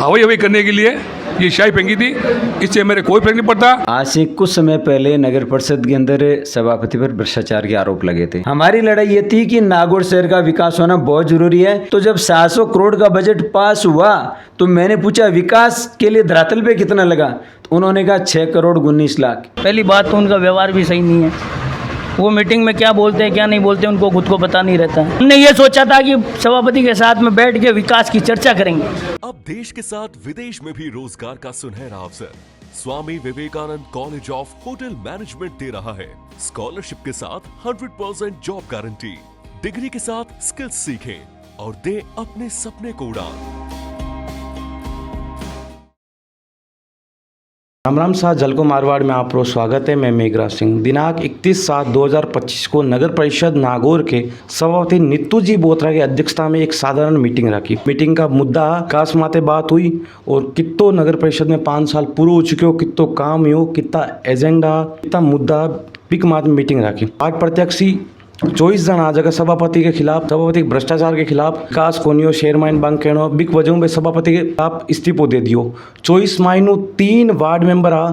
हवाई हवाई करने के लिए ये शाही फेंकी थी। इससे मेरे कोई फर्क नहीं पड़ता। आज से कुछ समय पहले नगर परिषद के अंदर सभापति पर भ्रष्टाचार के आरोप लगे थे। हमारी लड़ाई ये थी कि नागौर शहर का विकास होना बहुत जरूरी है। तो जब 700 करोड़ का बजट पास हुआ तो मैंने पूछा विकास के लिए धरातल पे कितना लगा, तो उन्होंने कहा 6 करोड़ 19 लाख। पहली बात तो उनका व्यवहार भी सही नहीं है। वो मीटिंग में क्या बोलते हैं क्या नहीं बोलते उनको खुद को पता नहीं रहता। हमने ये सोचा था कि सभापति के साथ में बैठ के विकास की चर्चा करेंगे। अब देश के साथ विदेश में भी रोजगार का सुनहरा अवसर Swami Vivekananda college of hotel management दे रहा है। स्कॉलरशिप के साथ 100% जॉब गारंटी, डिग्री के साथ स्किल्स सीखें और दे अपने सपने को उड़ान। राम राम साथ जलको मारवाड़ में आपको स्वागत है। मैं मेघराज सिंह। दिनांक 31/7/2025 को नगर परिषद नागौर के सभापति नीतू जी बोत्रा की अध्यक्षता में एक साधारण मीटिंग रखी। मीटिंग का मुद्दा विकास माते बात हुई और कितो नगर परिषद में 5 साल पूरे हो चुके हो, कितो काम हो, कितना एजेंडा, कितना मुद्दा पिक मात में मीटिंग रखी। आज प्रत्यक्षी 24 जन आ जगह सभापति के खिलाफ, सभापति के भ्रष्टाचार के खिलाफ, विकास कोनियो शेयर माइन बैंक कहनो बिक वजहों में सभापति के खिलाफ इस्तीफो दे दियो। 24 माइनू 3 वार्ड मेंबर आ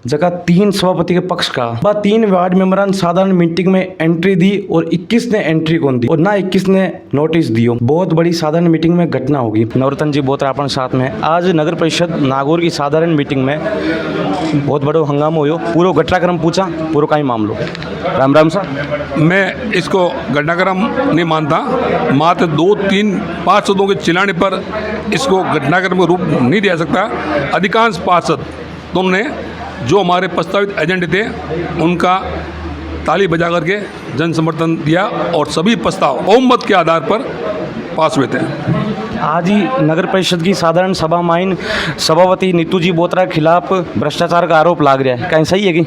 जगह 3 सभापति के पक्ष का 3 वार्ड मेंबरान साधारण मीटिंग में एंट्री दी और 21 ने एंट्री कौन दी और ना 21 ने नोटिस दियो। बहुत बड़ी साधारण मीटिंग में घटना होगी। नवरत्न जी बोत्रा अपन साथ में आज नगर परिषद नागौर की साधारण मीटिंग में बहुत बड़ो हंगामा हुयो। पूरा घटनाक्रम पूछा, पूरा का ही मामलो। राम राम साहब। मैं इसको घटनाक्रम नहीं मानता। मात्र 2-3-5 सदों के चिल्लाने पर इसको घटनाक्रम का रूप नहीं दिया सकता। अधिकांश पार्षद तुमने जो हमारे प्रस्तावित एजेंडे थे उनका ताली बजा करके जन समर्थन दिया और सभी प्रस्ताव बहुमत के आधार पर पास हुए थे। आज ही नगर परिषद की साधारण सभा माइन सभापति नीतू जी बोत्रा के खिलाफ भ्रष्टाचार का आरोप लाग रहा है, कहीं सही है कि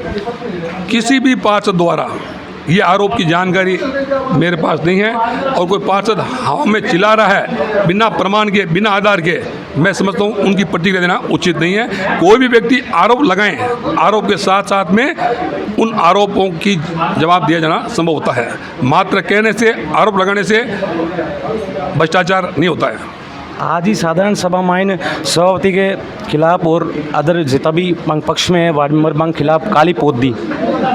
किसी भी पार्षद द्वारा ये आरोप की जानकारी मेरे पास नहीं है और कोई पार्षद हवा में चिल्ला रहा है बिना प्रमाण के, बिना आधार के, मैं समझता हूँ उनकी प्रतिक्रिया देना उचित नहीं है। कोई भी व्यक्ति आरोप लगाएं, आरोप के साथ साथ में उन आरोपों की जवाब दिया जाना संभव होता है। मात्र कहने से, आरोप लगाने से भ्रष्टाचार नहीं होता है। आज ही साधारण सभा माइन सभापति के खिलाफ और अदर जितना भी पक्ष में वार्ड मेंबर बैंक खिलाफ काली पोत दी,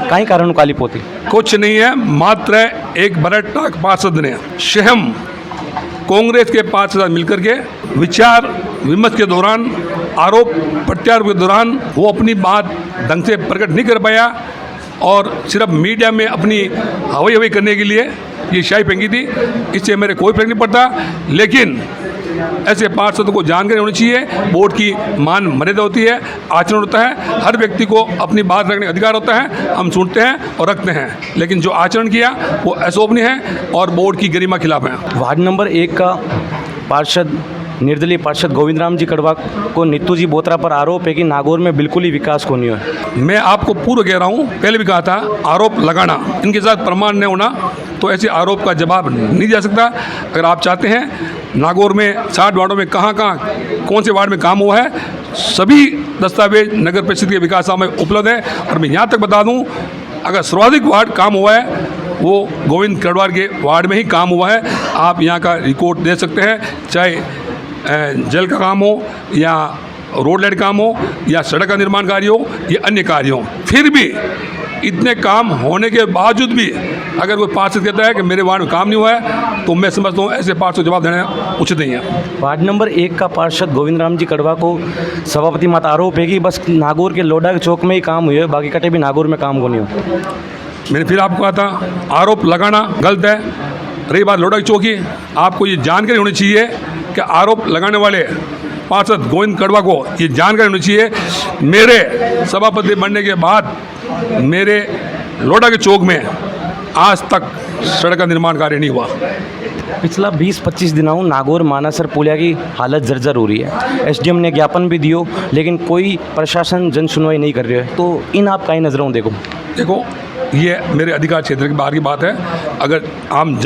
कई कारण काली पोती कुछ नहीं है। मात्र एक बरटा पार्षद ने शहम कांग्रेस के पार्षद मिलकर के विचार विमर्श के दौरान, आरोप प्रत्यारोप के दौरान वो अपनी बात ढंग से प्रकट नहीं कर पाया और सिर्फ मीडिया में अपनी हवाई हवाई करने के लिए ये शाही फेंकी थी। इससे मेरे कोई फर्क नहीं पड़ता। लेकिन ऐसे पार्षदों को जानकारी होनी चाहिए। बोर्ड की मान मर्यादा होती है, आचरण होता है, हर व्यक्ति को अपनी बात रखने का अधिकार होता है। हम सुनते हैं और रखते हैं, लेकिन जो आचरण किया वो अशोभनीय है और बोर्ड की गरिमा खिलाफ है। वार्ड नंबर 1 का पार्षद निर्दलीय पार्षद गोविंद राम जी कड़वा को नीतू जी बोत्रा पर आरोप है कि नागौर में बिल्कुल ही विकास को नहीं है। मैं आपको पूर्व कह रहा हूँ, पहले भी कहा था, आरोप लगाना, इनके साथ प्रमाण नहीं होना तो ऐसे आरोप का जवाब नहीं दिया सकता। अगर आप चाहते हैं नागौर में 60 वार्डों में कहाँ कौन से वार्ड में काम हुआ है, सभी दस्तावेज नगर परिषद के विकास में उपलब्ध है। और मैं यहाँ तक बता दूँ, अगर सर्वाधिक वार्ड काम हुआ है वो गोविंद कड़वार के वार्ड में ही काम हुआ है। आप यहाँ का रिकॉर्ड दे सकते हैं, चाहे जल का काम हो या रोड लाइट काम हो या सड़क का निर्माण कार्य हो या अन्य कार्य हो। फिर भी इतने काम होने के बावजूद भी अगर कोई पार्षद कहता है कि मेरे वार्ड में काम नहीं हुआ है तो मैं समझता हूँ ऐसे पार्षद को जवाब देना उचित नहीं है। वार्ड नंबर 1 का पार्षद गोविंद राम जी कड़वा को सभापति मत आरोप है कि बस नागौर के लोडा के चौक में ही काम हुए, बाकी कटे भी नागौर में काम को नहीं हो। मैंने फिर आपको कहा था आरोप लगाना गलत है। रही बात लोडा की चौकी, आपको ये जानकारी होनी चाहिए कि आरोप लगाने वाले पार्षद गोविंद कड़वा को ये जानकारी होनी चाहिए, मेरे सभापति बनने के बाद मेरे लोडा के चौक में आज तक सड़क का निर्माण कार्य नहीं हुआ। पिछला 20-25 दिनों नागौर मानासर पुलिया की हालत जर्जर हो रही है। एसडीएम ने ज्ञापन भी दियो लेकिन कोई प्रशासन जन सुनवाई नहीं कर रही है। तो इन आप कई नज़रों देखो ये मेरे अधिकार क्षेत्र के बाहर की बात है। अगर आम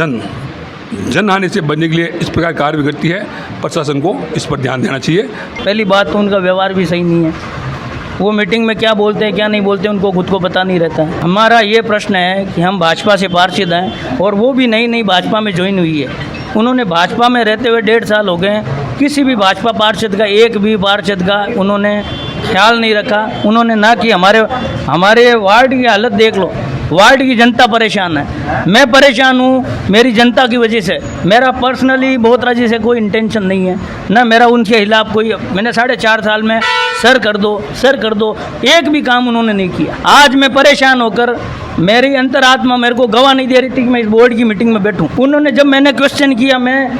जनहानि से बचने के लिए इस प्रकार कार्य भी करती है, प्रशासन को इस पर ध्यान देना चाहिए। पहली बात तो उनका व्यवहार भी सही नहीं है। वो मीटिंग में क्या बोलते हैं क्या नहीं बोलते उनको खुद को पता नहीं रहता। हमारा ये प्रश्न है कि हम भाजपा से पार्षद हैं और वो भी नई भाजपा में ज्वाइन हुई है। उन्होंने भाजपा में रहते हुए 1.5 साल हो गए हैं किसी भी भाजपा पार्षद का, एक भी पार्षद का उन्होंने ख्याल नहीं रखा। उन्होंने ना कि हमारे वार्ड की हालत देख लो, वार्ड की जनता परेशान है, मैं परेशान हूँ मेरी जनता की वजह से। मेरा पर्सनली बोथरा जी से कोई इंटेंशन नहीं है, ना मेरा उनके खिलाफ कोई, मैंने 4.5 साल में सर कर दो एक भी काम उन्होंने नहीं किया। आज मैं परेशान होकर, मेरी अंतरात्मा मेरे को गवाह नहीं दे रही थी कि मैं इस बोर्ड की मीटिंग में बैठूं। उन्होंने जब मैंने क्वेश्चन किया, मैं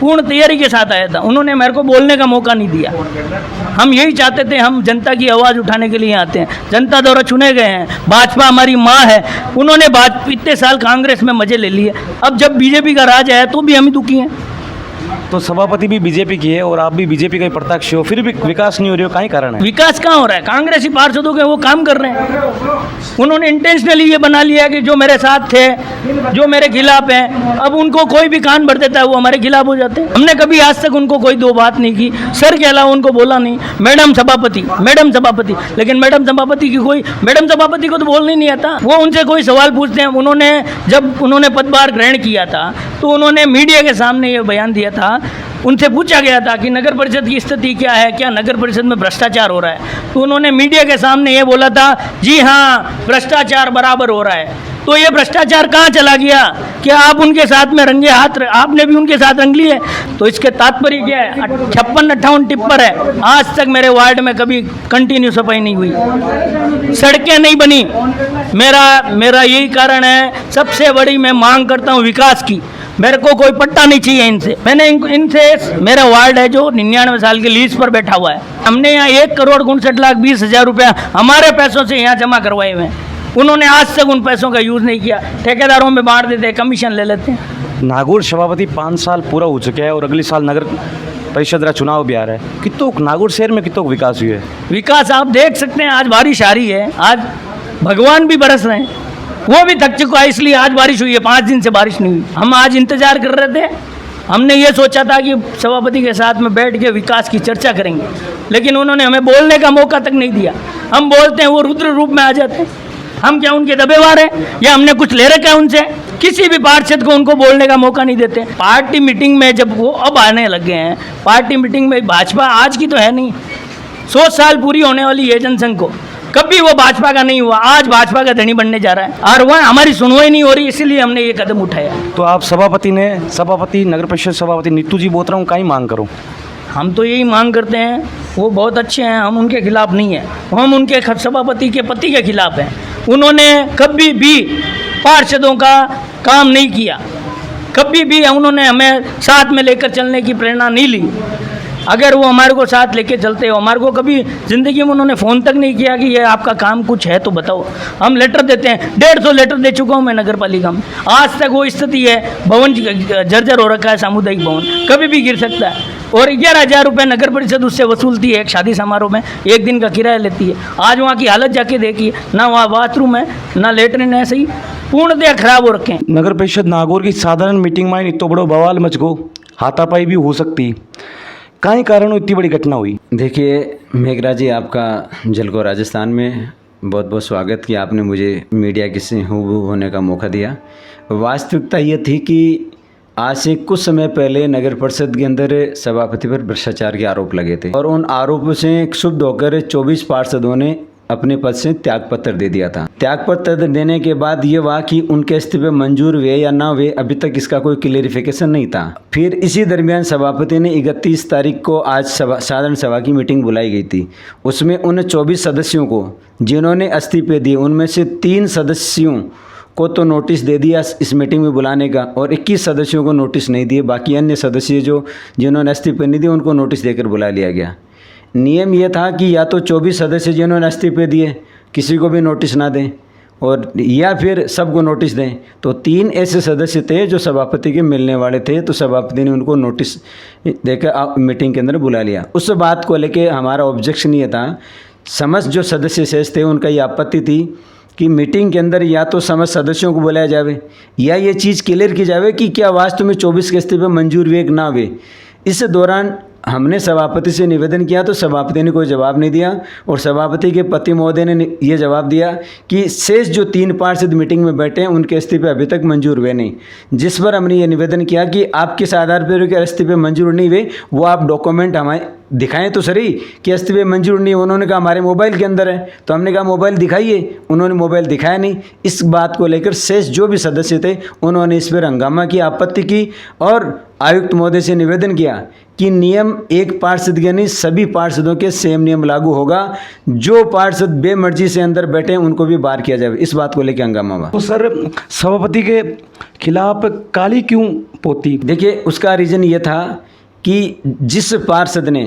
पूर्ण तैयारी के साथ आया था, उन्होंने मेरे को बोलने का मौका नहीं दिया। हम यही चाहते थे, हम जनता की आवाज़ उठाने के लिए आते हैं, जनता द्वारा चुने गए हैं, भाजपा हमारी माँ है। उन्होंने इतने साल कांग्रेस में मजे ले लिए, अब जब बीजेपी का राज आया तो भी हम ही दुखी हैं। तो सभापति भी बीजेपी की है और आप भी बीजेपी का ही प्रत्यक्ष हो, फिर भी विकास नहीं हो रही हो, कहीं कारण है? विकास कहाँ हो रहा है? कांग्रेसी पार्षदों के वो काम कर रहे हैं। उन्होंने इंटेंशनली ये बना लिया कि जो मेरे साथ थे, जो मेरे खिलाफ हैं, अब उनको कोई भी कान भर देता है, वो हमारे खिलाफ हो जाते हैं। हमने कभी आज तक उनको कोई दो बात नहीं की, सर के अलावा उनको बोला नहीं, मैडम सभापति, लेकिन मैडम सभापति को तो बोलना ही नहीं आता। वो उनसे कोई सवाल पूछते हैं। जब उन्होंने पदभार ग्रहण किया था तो उन्होंने मीडिया के सामने ये बयान दिया था, उनसे पूछा गया था कि नगर परिषद की स्थिति क्या है, क्या नगर परिषद में भ्रष्टाचार हो रहा है, तो उन्होंने मीडिया के सामने ये बोला था, जी हाँ भ्रष्टाचार बराबर हो रहा है। तो ये भ्रष्टाचार कहाँ चला गया? क्या आप उनके साथ में रंगे हाथ, आपने भी उनके साथ रंग लिए? तो इसके तात्पर्य क्या है? 56-58 टिप्पर है, आज तक मेरे वार्ड में कभी कंटिन्यू सफाई नहीं हुई, सड़कें नहीं बनी। मेरा यही कारण है, सबसे बड़ी मैं मांग करता हूँ विकास की। मेरे को कोई पट्टा नहीं चाहिए इनसे। मैंने इनसे, मेरा वार्ड है जो 99 साल के लीज पर बैठा हुआ है, हमने यहाँ 1,59,20,000 रुपया हमारे पैसों से यहाँ जमा करवाए हुए हैं। उन्होंने आज तक उन पैसों का यूज़ नहीं किया, ठेकेदारों में बांट देते हैं, कमीशन ले लेते हैं। नागौर सभापति 5 साल पूरा हो चुका है और अगले साल नगर परिषद का चुनाव भी आ रहा है। कितो नागौर शहर में कितो विकास हुआ है? विकास आप देख सकते हैं, आज बारिश आ रही है, आज भगवान भी बरस रहे हैं, वो भी थक चुका है, इसलिए आज बारिश हुई है। 5 दिन से बारिश नहीं हुई। हम आज इंतजार कर रहे थे, हमने ये सोचा था कि सभापति के साथ में बैठ के विकास की चर्चा करेंगे, लेकिन उन्होंने हमें बोलने का मौका तक नहीं दिया। हम बोलते हैं वो रुद्र रूप में आ जाते हैं। हम क्या उनके दबेवार हैं या हमने कुछ ले रखा है उनसे? किसी भी पार्षद को उनको बोलने का मौका नहीं देते। पार्टी मीटिंग में जब वो अब आने लगे हैं, पार्टी मीटिंग में भाजपा आज की तो है नहीं, 100 साल पूरी होने वाली है जनसंघ को, कभी वो भाजपा का नहीं हुआ, आज भाजपा का धनी बनने जा रहा है और वह हमारी सुनवाई नहीं हो रही, इसीलिए हमने ये कदम उठाया। तो आप सभापति नगर परिषद सभापति नीतू जी बोतरा हूँ, कहीं मांग करो? हम तो यही मांग करते हैं, वो बहुत अच्छे हैं, हम उनके खिलाफ नहीं हैं, हम उनके सभापति के पति के खिलाफ हैं। उन्होंने कभी भी पार्षदों का काम नहीं किया, कभी भी उन्होंने हमें साथ में लेकर चलने की प्रेरणा नहीं ली। अगर वो हमारे को साथ लेके चलते हो, हमारे को कभी ज़िंदगी में उन्होंने फ़ोन तक नहीं किया कि ये आपका काम कुछ है तो बताओ। हम लेटर देते हैं, 150 लेटर दे चुका हूँ मैं नगर पालिका में, आज तक वो स्थिति है, भवन जर्जर हो रखा है, सामुदायिक भवन कभी भी गिर सकता है। और 11,000 रुपये नगर परिषद उससे वसूलती है एक शादी समारोह में, एक दिन का किराया लेती है। आज वहाँ की हालत जाके देखिए, ना वहाँ बाथरूम है, ना लेटरिन है, सही पूर्णतया खराब हो रखे हैं। नगर परिषद नागौर की साधारण मीटिंग में इतो बड़ो बवाल मच गो, हाथापाई भी हो सकती, कहीं कारण इतनी बड़ी घटना हुई? देखिए मेघराज जी, आपका जलगांव राजस्थान में बहुत बहुत स्वागत कि आपने मुझे मीडिया के से हूबहू होने का मौका दिया। वास्तविकता ये थी कि आज से कुछ समय पहले नगर परिषद के अंदर सभापति पर भ्रष्टाचार के आरोप लगे थे और उन आरोपों से क्षुब्ध होकर 24 पार्षदों ने अपने पद से त्यागपत्र दे दिया था। त्यागपत्र देने के बाद ये हुआ कि उनके इस्तीफे मंजूर हुए या ना हुए, अभी तक इसका कोई क्लेरिफिकेशन नहीं था। फिर इसी दरमियान सभापति ने 31 तारीख को आज साधारण सभा की मीटिंग बुलाई गई थी। उसमें उन 24 सदस्यों को जिन्होंने इस्तीफे दिए, उनमें से 3 सदस्यों को तो नोटिस दे दिया इस मीटिंग में बुलाने का और 21 सदस्यों को नोटिस नहीं दिए। बाकी अन्य सदस्य जिन्होंने इस्तीफे नहीं दिए उनको नोटिस देकर बुला लिया गया। नियम यह था कि या तो 24 सदस्य जिन्होंने इस्तीफे दिए किसी को भी नोटिस ना दें और या फिर सबको नोटिस दें। तो 3 ऐसे सदस्य थे जो सभापति के मिलने वाले थे, तो सभापति ने उनको नोटिस देकर मीटिंग के अंदर बुला लिया। उस बात को लेके हमारा ऑब्जेक्शन ये था, समस्त जो सदस्य शेष थे उनका ये आपत्ति थी कि मीटिंग के अंदर या तो समस्त सदस्यों को बुलाया जावे या ये चीज़ क्लियर की जावे कि क्या वास्तव में 24 के इस्तीफे मंजूर हुए कि ना हुए। इस दौरान हमने सभापति से निवेदन किया तो सभापति ने कोई जवाब नहीं दिया, और सभापति के पति महोदय ने ये जवाब दिया कि शेष जो 3 पार्षद मीटिंग में बैठे हैं उनके इस्तीफे अभी तक मंजूर हुए नहीं। जिस पर हमने ये निवेदन किया कि आप किस आधार पर के इस्तीफे मंजूर नहीं हुए, वो आप डॉक्यूमेंट हमें दिखाएं तो सही कि इस्तीफे मंजूर नहीं। उन्होंने कहा हमारे मोबाइल के अंदर है, तो हमने कहा मोबाइल दिखाइए, उन्होंने मोबाइल दिखाया नहीं। इस बात को लेकर शेष जो भी सदस्य थे उन्होंने इस पर हंगामा की, आपत्ति की, और आयुक्त महोदय से निवेदन किया कि नियम एक पार्षद के नहीं सभी पार्षदों के सेम नियम लागू होगा। जो पार्षद बेमर्जी से अंदर बैठे हैं उनको भी बाहर किया जाए। इस बात को लेकर हंगामा हुआ। तो सर सभापति के खिलाफ काली क्यों पोती? देखिए, उसका रीज़न ये था कि जिस पार्षद ने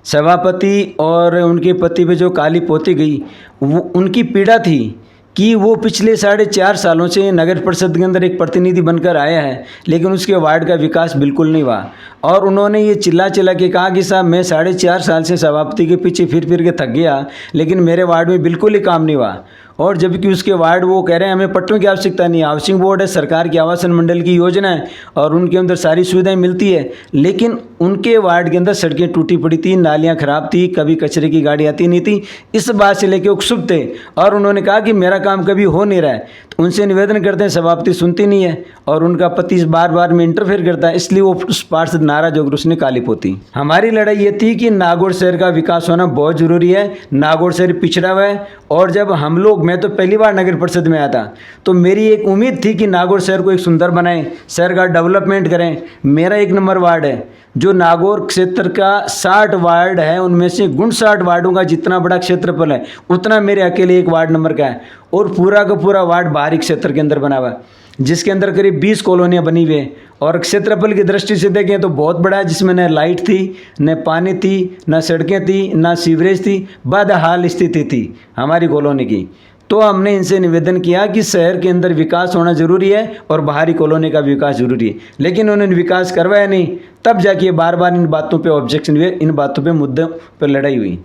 सभापति और उनके पति पे जो काली पोती गई, वो उनकी पीड़ा थी कि वो पिछले 4.5 सालों से नगर परिषद के अंदर एक प्रतिनिधि बनकर आया है, लेकिन उसके वार्ड का विकास बिल्कुल नहीं हुआ। और उन्होंने ये चिल्ला के कहा कि साहब मैं 4.5 साल से सभापति के पीछे फिर के थक गया, लेकिन मेरे वार्ड में बिल्कुल ही काम नहीं हुआ। और जबकि उसके वार्ड वो कह रहे हैं हमें पट्टों की आवश्यकता नहीं है, हाउसिंग बोर्ड है, सरकार की आवासन मंडल की योजना है और उनके अंदर सारी सुविधाएं मिलती है, लेकिन उनके वार्ड के अंदर सड़कें टूटी पड़ी थी, नालियां खराब थी, कभी कचरे की गाड़ी आती नहीं थी। इस बात से लेकर उत्सुक थे और उन्होंने कहा कि मेरा काम कभी हो नहीं रहा है। तो उनसे निवेदन करते हैं, सभापति सुनती नहीं है और उनका पति बार में इंटरफेयर करता है, इसलिए वो उस पार्षद नाराज होकर उसने काली पोती। हमारी लड़ाई ये थी कि नागौर शहर का विकास होना बहुत जरूरी है। नागौर शहर पिछड़ा हुआ है, और जब हम लोग, मैं तो पहली बार नगर परिषद में आया था, तो मेरी एक उम्मीद थी कि नागौर शहर को एक सुंदर बनाएं, शहर का डेवलपमेंट करें। मेरा 1 नंबर वार्ड है, जो नागौर क्षेत्र का 60 वार्ड है, उनमें से 59 वार्डों का जितना बड़ा क्षेत्रफल है उतना मेरे अकेले एक वार्ड नंबर का है, और पूरा का पूरा वार्ड बाहरी क्षेत्र के अंदर बना हुआ है, जिसके अंदर करीब 20 कॉलोनियाँ बनी हुई हैं। और क्षेत्रफल की दृष्टि से देखें तो बहुत बड़ा है, जिसमें न लाइट थी, न पानी थी, न सड़कें थी, न सीवरेज थी, बदहाल स्थिति थी हमारी कॉलोनी की। तो हमने इनसे निवेदन किया कि शहर के अंदर विकास होना जरूरी है और बाहरी कॉलोनी का भी विकास जरूरी है, लेकिन उन्होंने विकास करवाया नहीं। तब जाके बार इन बातों पे ऑब्जेक्शन हुए, इन बातों पे मुद्दों पर लड़ाई हुई।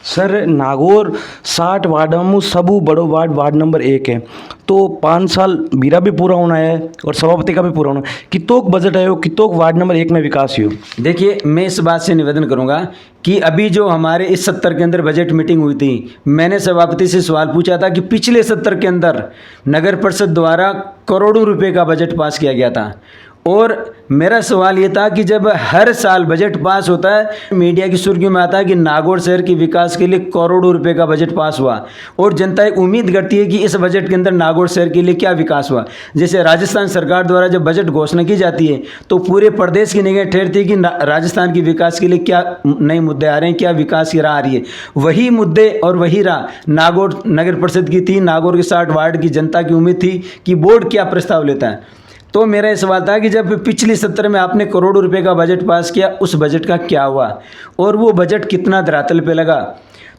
सर नागौर 60 वार्डों में सबू बड़ो वार्ड नंबर 1 है, तो 5 साल मेरा भी पूरा होना है और सभापति का भी पूरा होना है। कितोक बजट है, कितोक वार्ड नंबर 1 में विकास हो? देखिए, मैं इस बात से निवेदन करूंगा कि अभी जो हमारे इस सत्र के अंदर बजट मीटिंग हुई थी, मैंने सभापति से सवाल पूछा था कि पिछले सत्र के अंदर नगर परिषद द्वारा करोड़ों रुपए का बजट पास किया गया था, और मेरा सवाल ये था कि जब हर साल बजट पास होता है, मीडिया की सुर्खियों में आता है कि नागौर शहर के विकास के लिए करोड़ों रुपए का बजट पास हुआ, और जनता एक उम्मीद करती है कि इस बजट के अंदर नागौर शहर के लिए क्या विकास हुआ। जैसे राजस्थान सरकार द्वारा जब बजट घोषणा की जाती है तो पूरे प्रदेश की निगाह ठहरती है कि राजस्थान के विकास के लिए क्या नए मुद्दे आ रहे हैं, क्या विकास की राह आ रही है। वही मुद्दे और वही राह नागौर नगर परिषद की थी। नागौर के 60 वार्ड की जनता की उम्मीद थी कि बोर्ड क्या प्रस्ताव लेता है। तो मेरा ये सवाल था कि जब पिछले सत्र में आपने करोड़ों रुपए का बजट पास किया, उस बजट का क्या हुआ और वो बजट कितना धरातल पे लगा।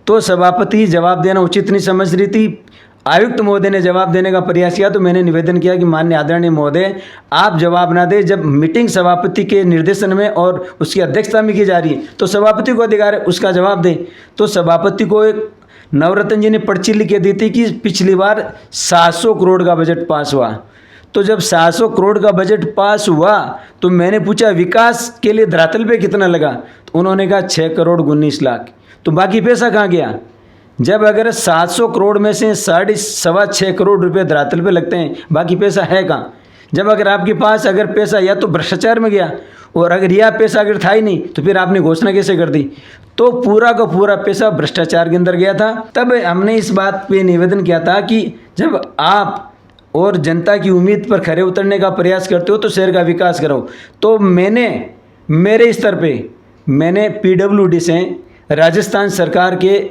तो सभापति जवाब देना उचित नहीं समझ रही थी। आयुक्त महोदय ने जवाब देने का प्रयास किया, तो मैंने निवेदन किया कि माननीय आदरणीय महोदय, आप जवाब ना दें। जब मीटिंग सभापति के निर्देशन में और उसकी अध्यक्षता में की जा रही है तो सभापति को अधिकार है उसका जवाब दें। तो सभापति को एक नवरत्न जी ने पर्ची लिख के दी थी कि पिछली बार 700 करोड़ का बजट पास हुआ। तो जब 700 करोड़ का बजट पास हुआ तो मैंने पूछा विकास के लिए धरातल पे कितना लगा, तो उन्होंने कहा 6 करोड़ 19 लाख। तो बाकी पैसा कहाँ गया? जब अगर 700 करोड़ में से 6.25 करोड़ रुपए धरातल पे लगते हैं, बाकी पैसा है कहाँ? जब अगर आपके पास अगर पैसा या तो भ्रष्टाचार में गया, और अगर यह पैसा अगर था ही नहीं तो फिर आपने घोषणा कैसे कर दी? तो पूरा का पूरा पैसा भ्रष्टाचार के अंदर गया था। तब हमने इस बात पे निवेदन किया था कि जब आप और जनता की उम्मीद पर खरे उतरने का प्रयास करते हो तो शहर का विकास करो। तो मैंने मेरे स्तर पे मैंने PWD से, राजस्थान सरकार के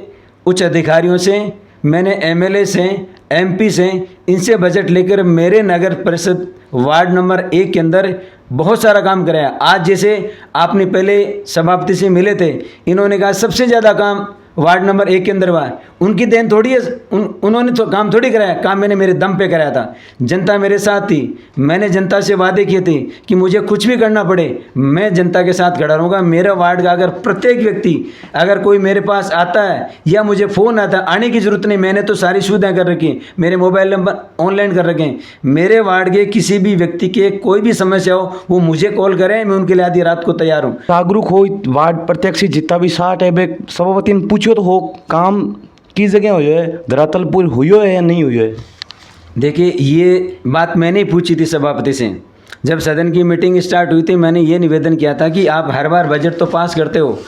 उच्च अधिकारियों से, मैंने MLA से, MP से, इनसे बजट लेकर मेरे नगर परिषद वार्ड नंबर 1 के अंदर बहुत सारा काम कराया। आज जैसे आपने पहले सभापति से मिले थे, इन्होंने कहा सबसे ज़्यादा काम वार्ड नंबर 1 के अंदर हुआ है, उनकी देन थोड़ी है, उन्होंने तो काम थोड़ी कराया, काम मैंने मेरे दम पे कराया था। जनता मेरे साथ थी, मैंने जनता से वादे किए थे कि मुझे कुछ भी करना पड़े मैं जनता के साथ खड़ा रहूँगा। मेरा वार्ड का अगर प्रत्येक व्यक्ति अगर कोई मेरे पास आता है या मुझे फ़ोन आता है, आने की ज़रूरत नहीं, मैंने तो सारी सुविधाएँ कर रखी हैं, मेरे मोबाइल नंबर ऑनलाइन कर रखे हैं। मेरे वार्ड के किसी भी व्यक्ति के कोई भी समस्या हो वो मुझे कॉल करें, मैं उनके लिए आधी रात को तैयार हूँ। जागरूक हो वार्ड प्रत्यक्ष जितना भी 60 है सभापति ने पूछो तो हो काम की जगह हुई है, धरातलपुर हुई है या नहीं हुई है? देखिए ये बात मैंने ही पूछी थी सभापति से, जब सदन की मीटिंग स्टार्ट हुई थी मैंने ये निवेदन किया था कि आप हर बार बजट तो पास करते हो,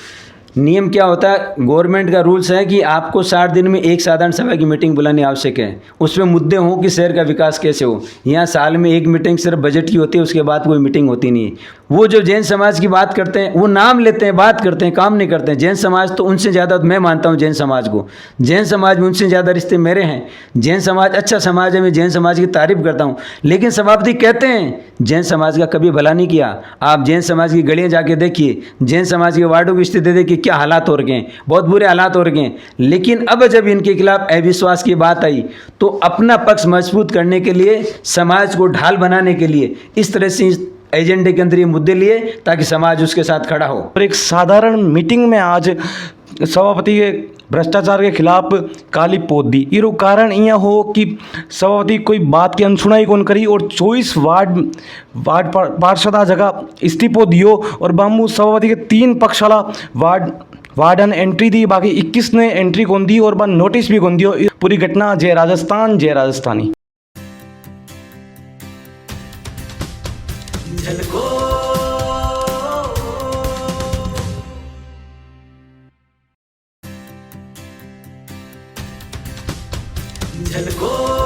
नियम क्या होता है, गवर्नमेंट का रूल्स है कि आपको 60 दिन में एक साधारण सभा की मीटिंग बुलानी आवश्यक है, उसमें मुद्दे हों कि शहर का विकास कैसे हो। यहाँ साल में एक मीटिंग सिर्फ बजट की होती है, उसके बाद कोई मीटिंग होती नहीं है। वो जो जैन समाज की बात करते हैं वो नाम लेते हैं, बात करते हैं, काम नहीं करते हैं। जैन समाज तो उनसे ज़्यादा मैं मानता हूँ, जैन समाज को, जैन समाज में उनसे ज़्यादा रिश्ते मेरे हैं। जैन समाज अच्छा समाज है, मैं जैन समाज की तारीफ करता हूँ, लेकिन सभापति कहते हैं जैन समाज का कभी भला नहीं किया। आप जैन समाज की गलियाँ जाके देखिए, जैन समाज के वार्डों की स्थिति देखिए, क्या हालात हो रखे हैं, बहुत बुरे हालात हो रखे हैं। लेकिन अब जब इनके खिलाफ अविश्वास की बात आई तो अपना पक्ष मजबूत करने के लिए, समाज को ढाल बनाने के लिए इस तरह से एजेंडे के अंदर ये मुद्दे लिए ताकि समाज उसके साथ खड़ा हो। और एक साधारण मीटिंग में आज सभापति के भ्रष्टाचार के खिलाफ काली पोत दी। ये कारण यह हो कि सभापति कोई बात की अनसुनाई कौन करी और 24 वार्ड पार्षद जगह इस्तीफो दियो और बामू सभापति के 3 पक्ष वाला वार्डन एंट्री दी, बाकी 21 ने एंट्री कौन दी और नोटिस भी कौन दियो। पूरी घटना जय राजस्थान जय राजस्थानी। झलको